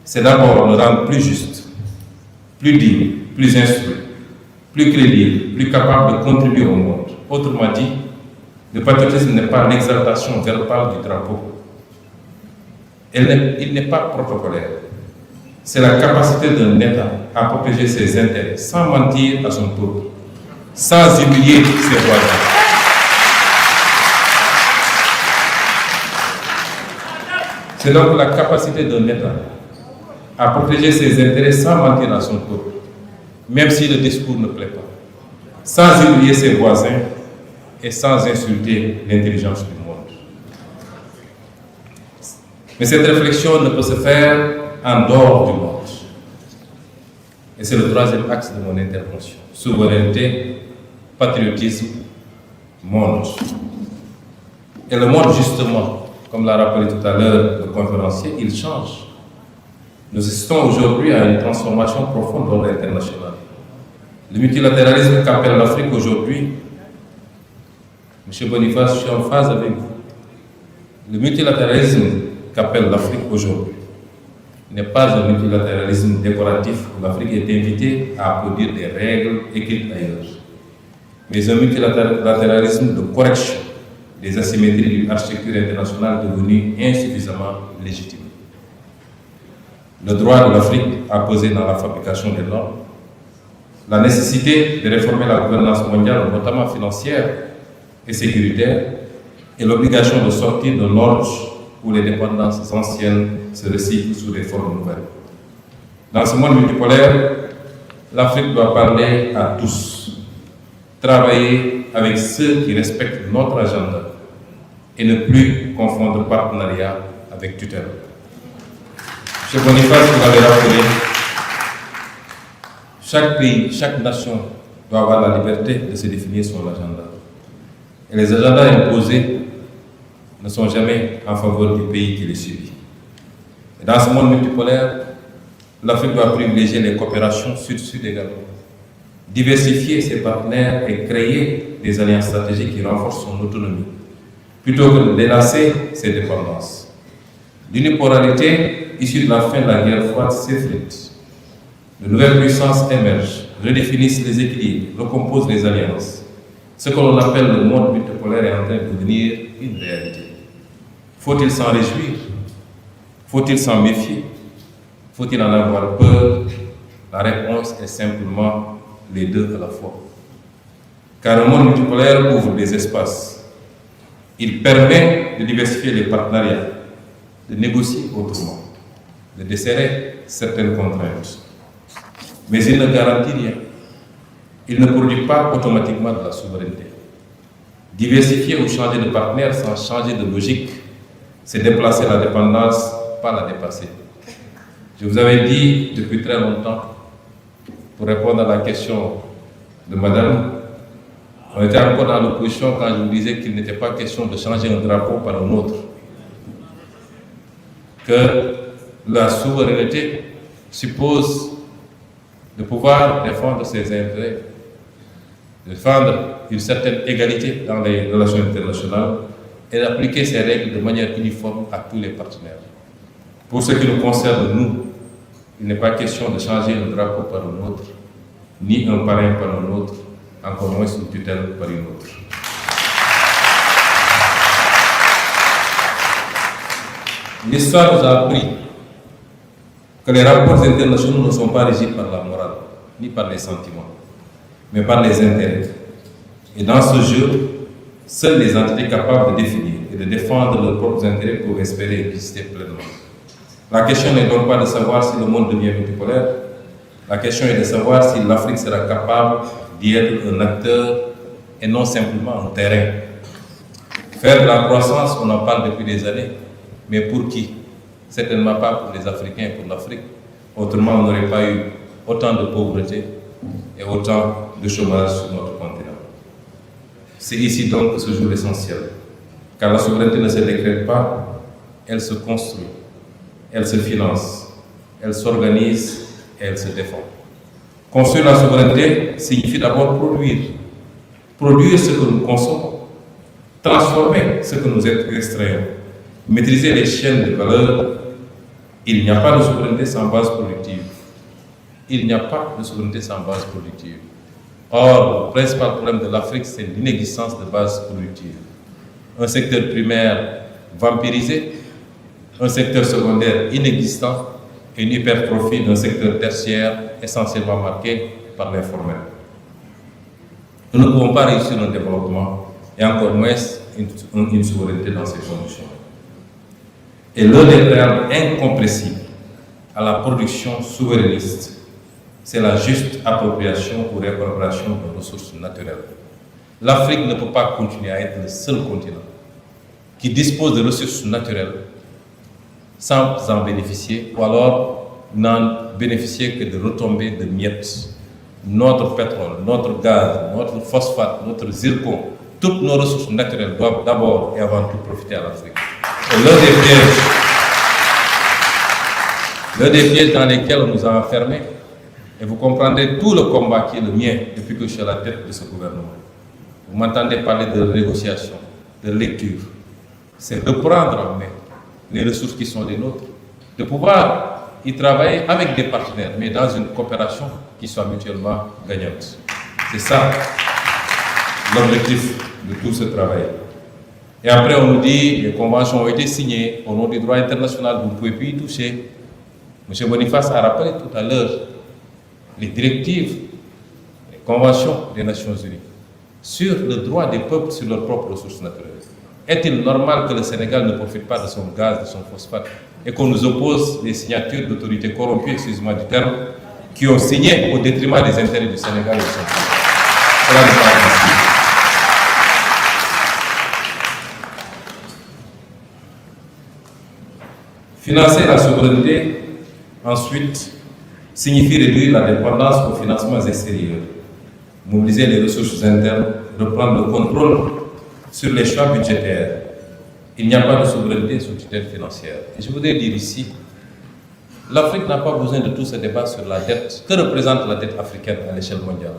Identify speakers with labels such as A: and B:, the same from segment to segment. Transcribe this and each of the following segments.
A: c'est d'abord le rendre plus juste, plus digne, plus instruit, plus crédible, plus capable de contribuer au monde. Autrement dit, le patriotisme n'est pas l'exaltation verbale du drapeau. Il n'est pas protocolaire. C'est la capacité d'un État à protéger ses intérêts sans mentir à son peuple, sans humilier ses voisins. C'est donc la capacité d'un État à protéger ses intérêts sans mentir à son peuple, même si le discours ne plaît pas, sans humilier ses voisins et sans insulter l'intelligence du monde. Mais cette réflexion ne peut se faire en dehors du monde. Et c'est le troisième axe de mon intervention. Souveraineté, patriotisme, monde. Et le monde, justement, comme l'a rappelé tout à l'heure le conférencier, il change. Nous assistons aujourd'hui à une transformation profonde dans l'international. Le multilatéralisme qu'appelle l'Afrique aujourd'hui, M. Boniface, je suis en phase avec vous. Le multilatéralisme qu'appelle l'Afrique aujourd'hui n'est pas un multilatéralisme décoratif où l'Afrique est invitée à applaudir des règles écrites ailleurs, mais un multilatéralisme de correction des asymétries d'une architecture internationale devenue insuffisamment légitime. Le droit de l'Afrique a posé dans la fabrication des normes, la nécessité de réformer la gouvernance mondiale, notamment financière et sécuritaire, et l'obligation de sortir de l'ordre où les dépendances anciennes se recyclent sous des formes nouvelles. Dans ce monde multipolaire, l'Afrique doit parler à tous, travailler avec ceux qui respectent notre agenda et ne plus confondre partenariat avec tutelle. M. Boniface, vous l'avez rappelé, chaque pays, chaque nation doit avoir la liberté de se définir son agenda. Et les agendas imposés ne sont jamais en faveur du pays qui les subit. Et dans ce monde multipolaire, l'Afrique doit privilégier les coopérations sud-sud également, diversifier ses partenaires et créer des alliances stratégiques qui renforcent son autonomie, plutôt que de délasser ses dépendances. L'unipolarité issue de la fin de la guerre froide s'effrite. De nouvelles puissances émergent, redéfinissent les équilibres, recomposent les alliances. Ce que l'on appelle le monde multipolaire est en train de devenir une réalité. Faut-il s'en réjouir? Faut-il s'en méfier? Faut-il en avoir peur? La réponse est simplement les deux à la fois. Car un monde multipolaire ouvre des espaces. Il permet de diversifier les partenariats, de négocier autrement, de desserrer certaines contraintes. Mais il ne garantit rien. Il ne produit pas automatiquement de la souveraineté. Diversifier ou changer de partenaire sans changer de logique, c'est déplacer la dépendance, pas la dépasser. Je vous avais dit depuis très longtemps, pour répondre à la question de Madame, on était encore dans l'opposition quand je vous disais qu'il n'était pas question de changer un drapeau par un autre. Que la souveraineté suppose de pouvoir défendre ses intérêts, défendre une certaine égalité dans les relations internationales et d'appliquer ces règles de manière uniforme à tous les partenaires. Pour ce qui nous concerne, nous, il n'est pas question de changer un drapeau par un autre, ni un parrain par un autre, encore moins une tutelle par une autre. L'histoire nous a appris que les rapports internationaux ne sont pas régis par la morale, ni par les sentiments, mais par les intérêts. Et dans ce jeu, seules les entités capables de définir et de défendre leurs propres intérêts peuvent espérer exister pleinement. La question n'est donc pas de savoir si le monde devient multipolaire, la question est de savoir si l'Afrique sera capable d'y être un acteur et non simplement un terrain. Faire de la croissance, on en parle depuis des années, mais pour qui? Certainement pas pour les Africains et pour l'Afrique. Autrement, on n'aurait pas eu autant de pauvreté et autant de chômage sur notre continent. C'est ici donc que se joue l'essentiel. Car la souveraineté ne se décrète pas, elle se construit, elle se finance, elle s'organise et elle se défend. Construire la souveraineté signifie d'abord produire. Produire ce que nous consommons, transformer ce que nous extrayons, maîtriser les chaînes de valeur Il n'y a pas de souveraineté sans base productive. Il n'y a pas de souveraineté sans base productive. Or, le principal problème de l'Afrique, c'est l'inexistence de base productive. Un secteur primaire vampirisé, un secteur secondaire inexistant et une hypertrophie d'un secteur tertiaire essentiellement marqué par l'informel. Nous ne pouvons pas réussir un développement et encore moins une souveraineté dans ces conditions. Et l'un des préalables incompressibles à la production souverainiste, c'est la juste appropriation ou réappropriation de ressources naturelles. L'Afrique ne peut pas continuer à être le seul continent qui dispose de ressources naturelles sans en bénéficier, ou alors n'en bénéficier que de retombées de miettes. Notre pétrole, notre gaz, notre phosphate, notre zircon, toutes nos ressources naturelles doivent d'abord et avant tout profiter à l'Afrique. Et l'un des pièges dans lesquels on nous a enfermés, et vous comprendrez tout le combat qui est le mien depuis que je suis à la tête de ce gouvernement. Vous m'entendez parler de négociation, de lecture. C'est de prendre en main les ressources qui sont les nôtres, de pouvoir y travailler avec des partenaires, mais dans une coopération qui soit mutuellement gagnante. C'est ça l'objectif de tout ce travail. Et après, on nous dit les conventions ont été signées au nom du droit international, vous ne pouvez plus y toucher. M. Boniface a rappelé tout à l'heure les directives, les conventions des Nations Unies sur le droit des peuples sur leurs propres ressources naturelles. Est-il normal que le Sénégal ne profite pas de son gaz, de son phosphate, et qu'on nous oppose les signatures d'autorités corrompues, excusez-moi du terme, qui ont signé au détriment des intérêts du Sénégal et de son pays? Cela n'est pas possible. Financer la souveraineté, ensuite, signifie réduire la dépendance aux financements extérieurs, mobiliser les ressources internes, reprendre le contrôle sur les choix budgétaires. Il n'y a pas de souveraineté sous tutelle financière. Et je voudrais dire ici, l'Afrique n'a pas besoin de tout ce débat sur la dette. Que représente la dette africaine à l'échelle mondiale?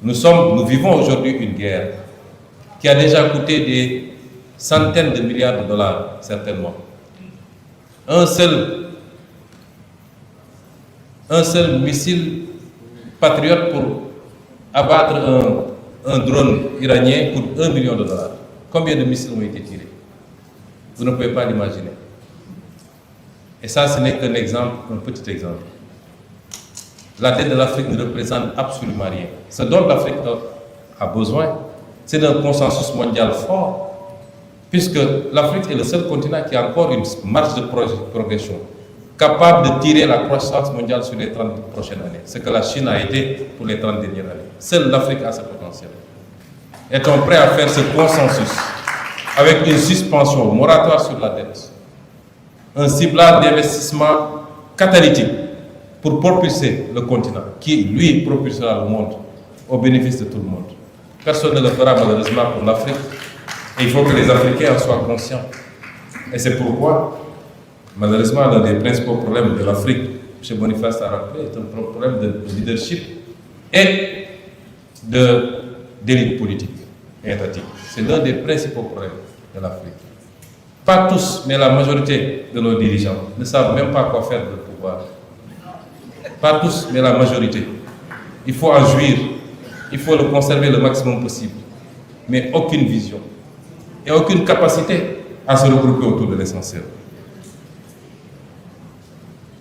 A: Nous vivons aujourd'hui une guerre qui a déjà coûté des centaines de milliards de dollars, certainement. Un seul missile patriote pour abattre un drone iranien coûte 1 million de dollars. Combien de missiles ont été tirés? Vous ne pouvez pas l'imaginer. Et ça, ce n'est qu'un exemple, un petit exemple. La dette de l'Afrique ne représente absolument rien. Ce dont l'Afrique a besoin, c'est d'un consensus mondial fort, puisque l'Afrique est le seul continent qui a encore une marge de progression, capable de tirer la croissance mondiale sur les 30 prochaines années, ce que la Chine a été pour les 30 dernières années. Seule l'Afrique a ce potentiel. Est-on prêt à faire ce consensus avec une suspension moratoire sur la dette, un ciblage d'investissement catalytique pour propulser le continent, qui, lui, propulsera le monde au bénéfice de tout le monde? Personne ne le fera malheureusement pour l'Afrique, et il faut que les Africains en soient conscients. Et c'est pourquoi, malheureusement, l'un des principaux problèmes de l'Afrique, M. Boniface a rappelé, est un problème de leadership et d'élite politique et étatique. C'est l'un des principaux problèmes de l'Afrique. Pas tous, mais la majorité de nos dirigeants ne savent même pas quoi faire de pouvoir. Pas tous, mais la majorité. Il faut en jouir, il faut le conserver le maximum possible, mais aucune vision et aucune capacité à se regrouper autour de l'essentiel.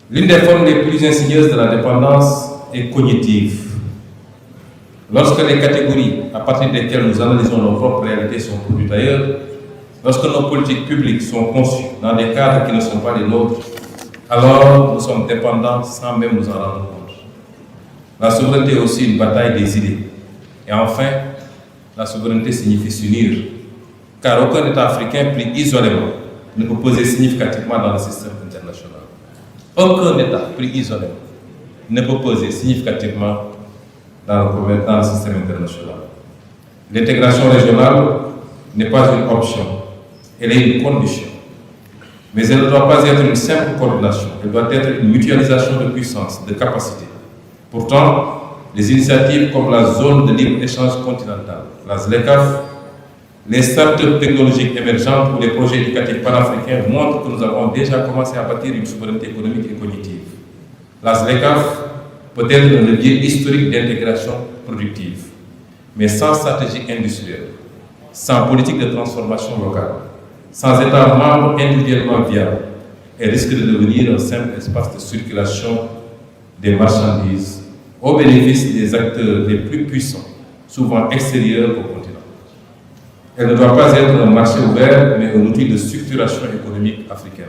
A: L'une des formes les plus insidieuses de la dépendance est cognitive. Lorsque les catégories à partir desquelles nous analysons nos propres réalités sont produites ailleurs, lorsque nos politiques publiques sont conçues dans des cadres qui ne sont pas les nôtres, alors nous sommes dépendants sans même nous en rendre compte. La souveraineté est aussi une bataille des idées. Et enfin, la souveraineté signifie s'unir, car aucun État africain pris isolément ne peut peser significativement dans le système international. Aucun État pris isolément ne peut peser significativement dans le système international. L'intégration régionale n'est pas une option, elle est une condition. Mais elle ne doit pas être une simple coordination, elle doit être une mutualisation de puissance, de capacité. Pourtant, les initiatives comme la zone de libre-échange continentale, la ZLECAf, Les startups technologiques émergentes ou les projets éducatifs panafricains montrent que nous avons déjà commencé à bâtir une souveraineté économique et cognitive. La ZLECAf peut être un levier historique d'intégration productive, mais sans stratégie industrielle, sans politique de transformation locale, sans États membres individuellement viables, elle risque de devenir un simple espace de circulation des marchandises au bénéfice des acteurs les plus puissants, souvent extérieurs au continent. Elle ne doit pas être un marché ouvert, mais un outil de structuration économique africaine.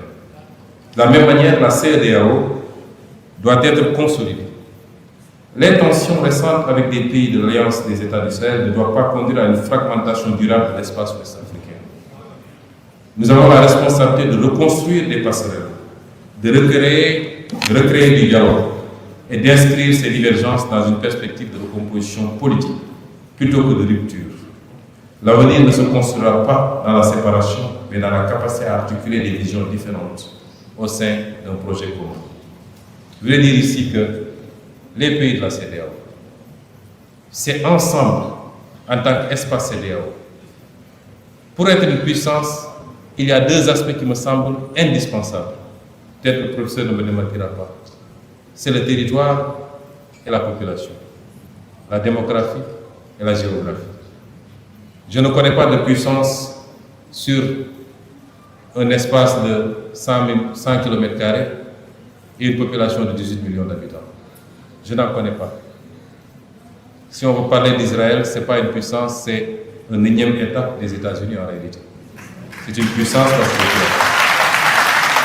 A: De la même manière, la CEDEAO doit être consolidée. Les tensions récentes avec des pays de l'Alliance des États du Sahel ne doivent pas conduire à une fragmentation durable de l'espace ouest-africain. Nous avons la responsabilité de reconstruire des passerelles, de recréer du dialogue et d'inscrire ces divergences dans une perspective de recomposition politique plutôt que de rupture. L'avenir ne se construira pas dans la séparation, mais dans la capacité à articuler des visions différentes au sein d'un projet commun. Je voudrais dire ici que les pays de la CEDEAO, c'est ensemble, en tant qu'espace CEDEAO. Pour être une puissance, il y a deux aspects qui me semblent indispensables. Peut-être le professeur ne me démentira pas. C'est le territoire et la population, la démographie et la géographie. Je ne connais pas de puissance sur un espace de 100 km² et une population de 18 millions d'habitants. Je n'en connais pas. Si on veut parler d'Israël, ce n'est pas une puissance, c'est un énième État des États-Unis en réalité. C'est une puissance parce que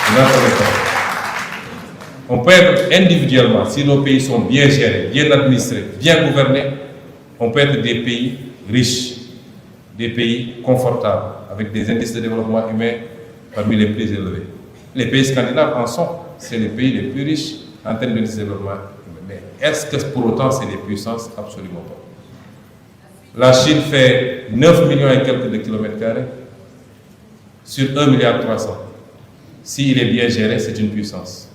A: je n'en connais pas. On peut être individuellement, si nos pays sont bien gérés, bien administrés, bien gouvernés, on peut être des pays riches, des pays confortables, avec des indices de développement humain parmi les plus élevés. Les pays scandinaves en sont, c'est les pays les plus riches en termes d'indices de développement humain. Mais est-ce que pour autant c'est des puissances? Absolument pas. La Chine fait 9 millions et quelques de kilomètres carrés sur 1,3 milliard. S'il est bien géré, c'est une puissance.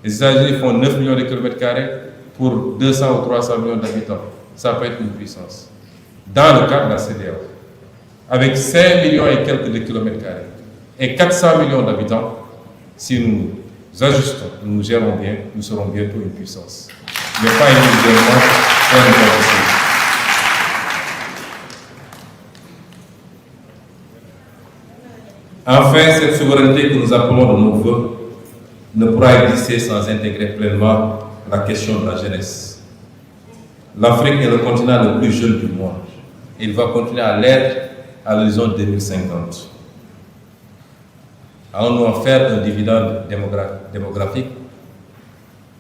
A: Les États-Unis font 9 millions de kilomètres carrés pour 200 ou 300 millions d'habitants. Ça peut être une puissance. Dans le cadre de la CEDEAO, avec 5 millions et quelques de kilomètres carrés et 400 millions d'habitants, si nous ajustons, nous gérons bien, nous serons bientôt une puissance. Mais pas individuellement, c'est pas possible. Enfin, cette souveraineté que nous appelons de nos voeux ne pourra exister sans intégrer pleinement la question de la jeunesse. L'Afrique est le continent le plus jeune du monde. Il va continuer à l'être à l'horizon 2050. Allons-nous en faire un dividende démographique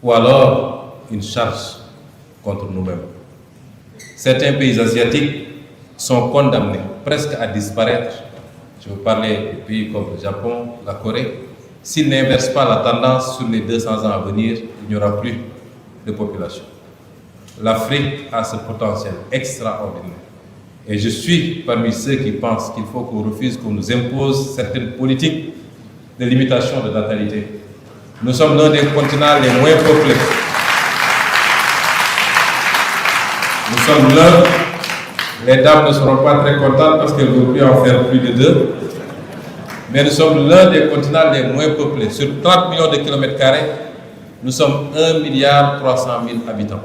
A: ou alors une charge contre nous-mêmes? Certains pays asiatiques sont condamnés presque à disparaître. Je veux parler des pays comme le Japon, la Corée. S'ils n'inversent pas la tendance sur les 200 ans à venir, il n'y aura plus de population. L'Afrique a ce potentiel extraordinaire. Et je suis parmi ceux qui pensent qu'il faut qu'on refuse qu'on nous impose certaines politiques de limitation de natalité. Nous sommes l'un des continents les moins peuplés. Nous sommes l'un, les dames ne seront pas très contentes parce qu'elles ne veulent plus en faire plus de 2. Mais nous sommes l'un des continents les moins peuplés. Sur 30 millions de kilomètres carrés, nous sommes 1,3 milliard habitants.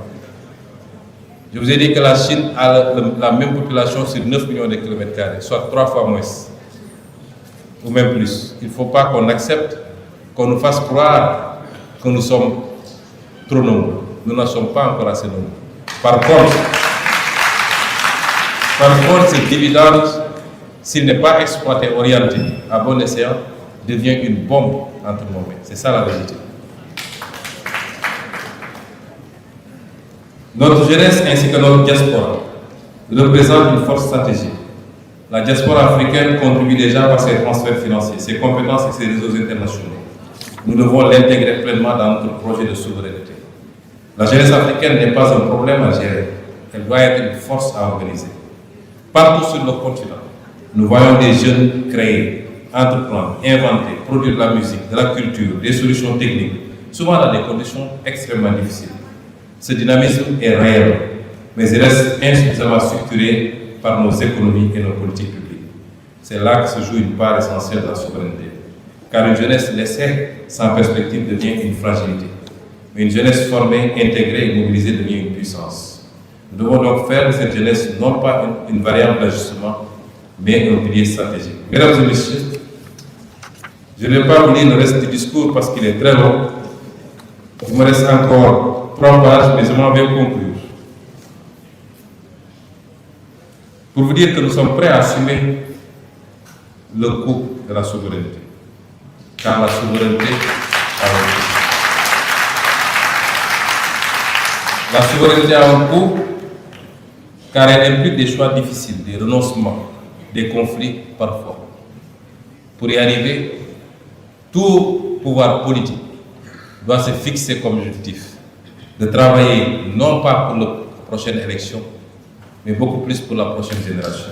A: Je vous ai dit que la Chine a la même population sur 9 millions de kilomètres carrés, soit 3 fois moins, ou même plus. Il ne faut pas qu'on accepte, qu'on nous fasse croire que nous sommes trop nombreux. Nous n'en sommes pas encore assez nombreux. Par contre, ce dividende, s'il n'est pas exploité, orienté à bon escient, devient une bombe entre nos mains. C'est ça la vérité. Notre jeunesse ainsi que notre diaspora représente une force stratégique. La diaspora africaine contribue déjà par ses transferts financiers, ses compétences et ses réseaux internationaux. Nous devons l'intégrer pleinement dans notre projet de souveraineté. La jeunesse africaine n'est pas un problème à gérer, elle doit être une force à organiser. Partout sur le continent, nous voyons des jeunes créer, entreprendre, inventer, produire de la musique, de la culture, des solutions techniques, souvent dans des conditions extrêmement difficiles. Ce dynamisme est réel, mais il reste insuffisamment structuré par nos économies et nos politiques publiques. c'est là que se joue une part essentielle de la souveraineté. Car une jeunesse laissée sans perspective devient une fragilité. Mais une jeunesse formée, intégrée et mobilisée devient une puissance. Nous devons donc faire de cette jeunesse non pas une variable d'ajustement, mais un pilier stratégique. Mesdames et messieurs, je ne vais pas vous lire le reste du discours parce qu'il est très long. Il me reste encore 3 pages, mais je m'en vais conclure. Pour vous dire que nous sommes prêts à assumer le coût de la souveraineté. Car la souveraineté a un coût. La souveraineté a un coût car elle implique des choix difficiles, des renoncements, des conflits parfois. Pour y arriver, tout pouvoir politique doit se fixer comme objectif de travailler non pas pour la prochaine élection, mais beaucoup plus pour la prochaine génération.